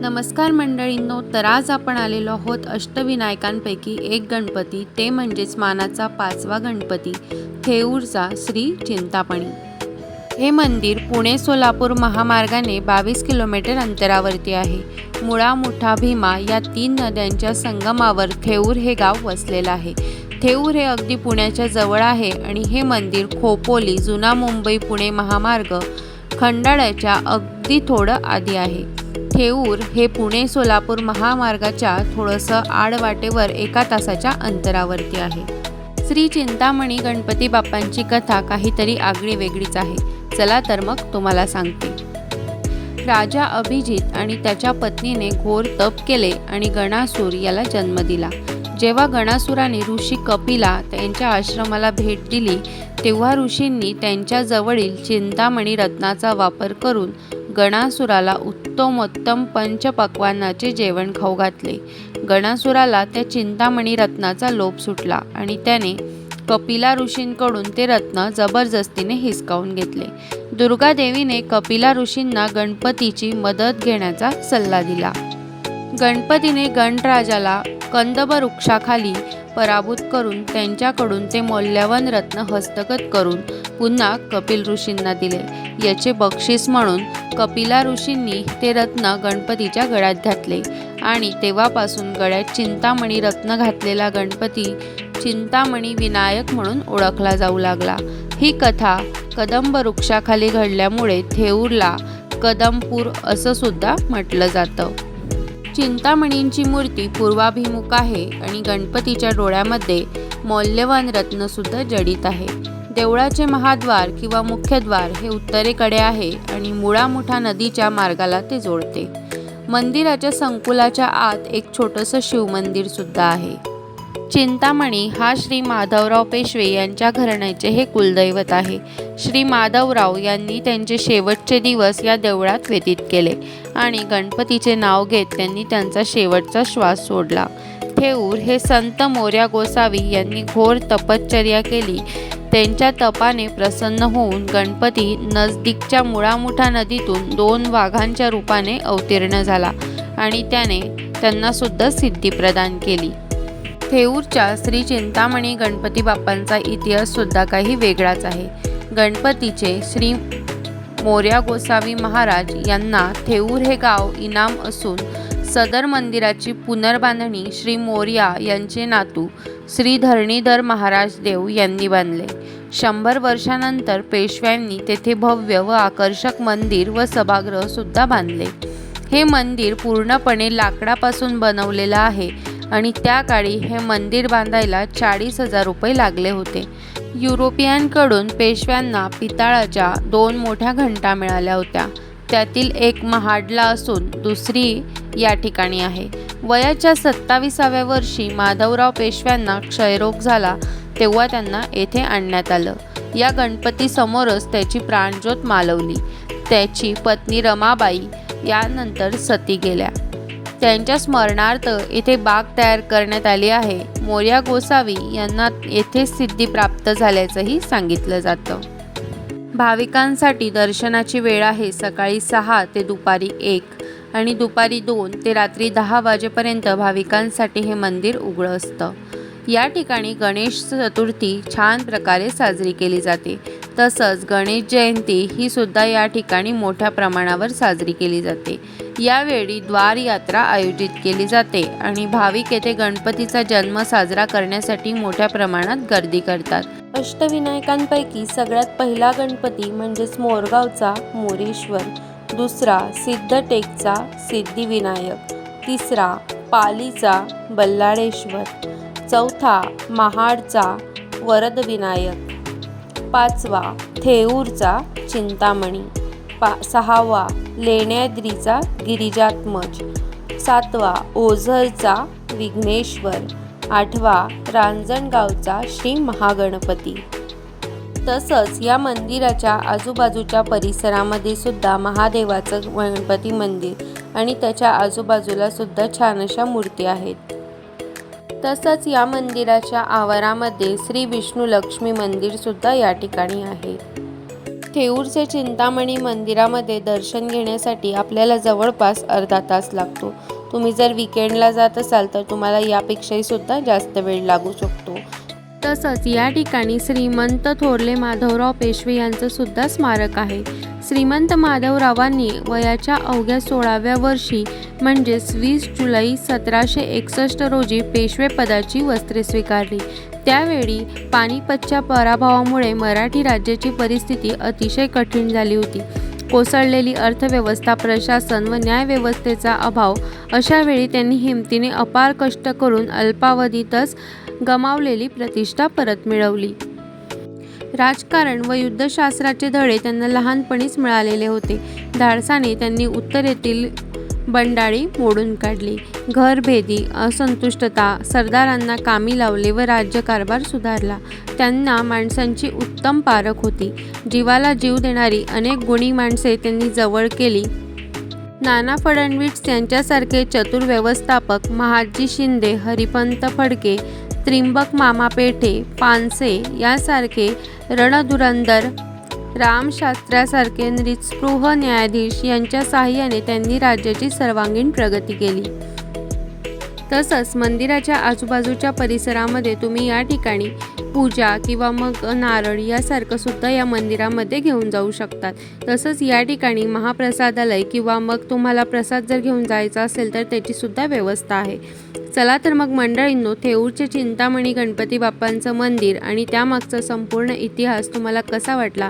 नमस्कार मंडळींनो, तर आज आपण आलेलो आहोत अष्टविनायकांपैकी एक गणपती, ते म्हणजेच मानाचा 5वा गणपती थेऊरचा श्री चिंतामणी। हे मंदिर पुणे सोलापूर महामार्गाने 22 किलोमीटर अंतरावरती आहे। मुळा, मुठा, भीमा या 3 नद्यांच्या संगमावर थेऊर हे गाव वसलेलं आहे। थेऊर हे अगदी पुण्याच्या जवळ आहे आणि हे मंदिर खोपोली, जुना मुंबई पुणे महामार्ग खंडाळ्याच्या अगदी थोडं आधी आहे। थेऊर हे पुणे सोलापूर महामार्गाच्या थोडंसं आडवाटेवर 1 तासाच्या अंतरावरती आहे। श्री चिंतामणी गणपती बाप्पांची कथा काहीतरी आगळी वेगळीच आहे। चला तर मग तुम्हाला सांगते। राजा अभिजित आणि त्याच्या पत्नीने घोर तप केले आणि गणासूर याला जन्म दिला। जेव्हा गणासुराने ऋषी कपिला त्यांच्या आश्रमाला भेट दिली तेव्हा ऋषींनी त्यांच्या जवळील चिंतामणी रत्नाचा वापर करून गणासुराला उत्तमोत्तम पंचपक्वान्नाचे जेवण खाऊ घातले। गणासुराला त्या चिंतामणी रत्नाचा लोभ सुटला आणि त्याने कपिला ऋषींकडून ते रत्न जबरदस्तीने हिसकावून घेतले। दुर्गा देवीने कपिला ऋषींना गणपतीची मदत घेण्याचा सल्ला दिला। गणपतीने गणराजाला कंदब वृक्षाखाली पराभूत करून त्यांच्याकडून ते मौल्यवान रत्न हस्तगत करून पुन्हा कपिल ऋषींना दिले। याचे बक्षीस म्हणून कपिला ऋषींनी ते रत्न गणपतीच्या गळ्यात घातले आणि तेव्हापासून गळ्यात चिंतामणी रत्न घातलेला गणपती चिंतामणी विनायक म्हणून ओळखला जाऊ लागला। ही कथा कदंब वृक्षाखाली घडल्यामुळे थेऊरला कदमपूर असं सुद्धा म्हटलं जातं। चिंतामणींची मूर्ती पूर्वाभिमुख आहे आणि गणपतीच्या डोळ्यामध्ये मौल्यवान रत्न सुद्धा जडित आहे। देवळाचे महाद्वार किंवा मुख्यद्वार हे उत्तरेकडे आहे आणि मुळा मुठा नदीच्या मार्गाला ते जोडते। मंदिराच्या संकुलाच्या आत एक छोटंसं शिवमंदिर सुद्धा आहे। चिंतामणी हा श्री माधवराव पेशवे यांच्या घराण्याचे हे कुलदैवत आहे। श्री माधवराव यांनी त्यांचे शेवटचे दिवस या देवळात व्यतीत केले आणि गणपतीचे नाव घेत त्यांनी त्यांचा शेवटचा श्वास सोडला। थेऊर हे संत मोर्या गोसावी यांनी घोर तपश्चर्या केली। त्यांच्या तपाने प्रसन्न होऊन गणपती नजदीकच्या मुळामुठा नदीतून 2 वाघांच्या रूपाने अवतीर्ण झाला आणि त्याने त्यांना सुद्धा सिद्धी प्रदान केली। थेऊरच्या श्री चिंतामणी गणपती बाप्पांचा इतिहास सुद्धा काही वेगळाच आहे। गणपतीचे श्री मोर्या गोसावी महाराज यांना थेऊर हे गाव इनाम असून सदर मंदिराची पुनर्बांधणी श्री मोर्या यांचे नातू श्री धरणीधर महाराज देव यांनी बांधले। 100 वर्षानंतर पेशव्यांनी तेथे भव्य व आकर्षक मंदिर व सभागृह सुद्धा बांधले। हे मंदिर पूर्णपणे लाकडापासून बनवलेलं आहे आणि त्या काळी हे मंदिर बांधायला 40,000 रुपये लागले होते। युरोपियनकडून पेशव्यांना पितळाच्या 2 मोठ्या घंटा मिळाल्या होत्या। त्यातील एक महाडला असून दुसरी या ठिकाणी आहे। वयाच्या 27व्या वर्षी माधवराव पेशव्यांना क्षयरोग झाला तेव्हा त्यांना येथे आणण्यात आलं। या गणपती समोरच त्याची प्राणज्योत मालवली। त्याची पत्नी रमाबाई यानंतर सती गेल्या। त्यांच्या स्मरणार्थ येथे बाग तयार करण्यात आली आहे। मोर्या गोसावी यांना येथे सिद्धी प्राप्त झाल्याचंही सांगितलं जातं। भाविकांसाठी दर्शनाची वेळ आहे सकाळी 6 ते दुपारी 1 आणि दुपारी 2 ते रात्री 10 वाजेपर्यंत भाविकांसाठी हे मंदिर उघडं असतं। या ठिकाणी गणेश चतुर्थी छान प्रकारे साजरी केली जाते। तसंच गणेश जयंती ही सुद्धा या ठिकाणी मोठ्या प्रमाणावर साजरी केली जाते। यावेळी द्वार यात्रा आयोजित केली जाते आणि भाविक येथे गणपतीचा जन्म साजरा करण्यासाठी मोठ्या प्रमाणात गर्दी करतात। अष्टविनायकांपैकी सगळ्यात पहिला गणपती म्हणजेच मोरगावचा मोरेश्वर, दुसरा सिद्धटेकचा सिद्धिविनायक, तिसरा पालीचा बल्लाळेश्वर, चौथा महाडचा वरदविनायक, 5वा थेऊरचा चिंतामणी, 6वा लेण्याद्रीचा गिरिजात्मज, 7वा ओझरचा विघ्नेश्वर, 8वा रांजणगावचा श्री महागणपती। तसंच या मंदिराच्या आजूबाजूच्या परिसरामध्ये सुद्धा महादेवाचं गणपती मंदिर आणि त्याच्या आजूबाजूला सुद्धा छान अशा मूर्ती आहेत। तसंच या मंदिराच्या आवारामध्ये श्री विष्णू लक्ष्मी मंदिर सुद्धा या ठिकाणी आहे। थेऊरचे चिंतामणी मंदिरामध्ये दर्शन घेण्यासाठी आपल्याला जवळपास अर्धा तास लागतो. तुम्ही जर विकेंडला जात असाल तर तुम्हाला यापेक्षाही सुद्धा जास्त वेळ लागू शकतो. तसंच या ठिकाणी श्रीमंत थोरले माधवराव पेशवे यांचं सुद्धा स्मारक आहे. श्रीमंत माधवरावांनी वयाच्या अवघ्या 16व्या वर्षी म्हणजेच 20 जुलै 1761 रोजी पेशवेपदाची वस्त्रे स्वीकारली. त्यावेळी पानिपतच्या पराभवामुळे मराठी राज्याची परिस्थिती अतिशय कठीण झाली होती. कोसळलेली अर्थव्यवस्था, प्रशासन व न्यायव्यवस्थेचा अभाव, अशा वेळी त्यांनी हिमतीने अपार कष्ट करून अल्पावधीतच गमावलेली प्रतिष्ठा परत मिळवली. राजकारण व युद्धशास्त्राचे धडे त्यांना लहानपणीच मिळालेले होते. धाडसाने त्यांनी उत्तरेतील बंडाळी मोडून काढली. घरभेदी, असंतुष्टता, सरदारांना कामी लावले व राज्यकारभार सुधारला. त्यांना माणसांची उत्तम पारख होती. जीवाला जीव देणारी अनेक गुणी माणसे त्यांनी जवळ केली. नाना फडणवीस यांच्यासारखे चतुर व्यवस्थापक, महादजी शिंदे, हरिपंत फडके, त्रिंबक मामा पेठे, पानसे यासारखे रणधुरंदर, रामशास्त्र्यासारखे निस्पृह न्यायाधीश यांच्या साहाय्याने त्यांनी राज्याची सर्वांगीण प्रगती केली. तसंच मंदिराच्या आजूबाजूच्या परिसरामध्ये तुम्ही या ठिकाणी पूजा किंवा मग नारळ यासारखं सुद्धा या मंदिरामध्ये घेऊन जाऊ शकतात. तसंच या ठिकाणी महाप्रसादालय किंवा मग तुम्हाला प्रसाद जर घेऊन जायचा असेल तर त्याची सुद्धा व्यवस्था आहे. चला तर मग मंडळींनो, थेऊरचे चिंतामणी गणपती बाप्पांचं मंदिर आणि त्यामागचा संपूर्ण इतिहास तुम्हाला कसा वाटला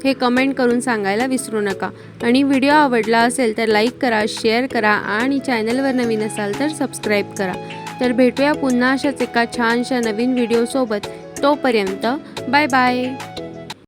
हे कमेंट करून सांगायला विसरू नका. आणि व्हिडिओ आवडला असेल तर लाईक करा, शेअर करा आणि चॅनलवर नवीन असाल तर सबस्क्राईब करा. तर भेटूया पुन्हा अशाच एका छानशा नवीन व्हिडिओसोबत. तोपर्यंत बाय बाय.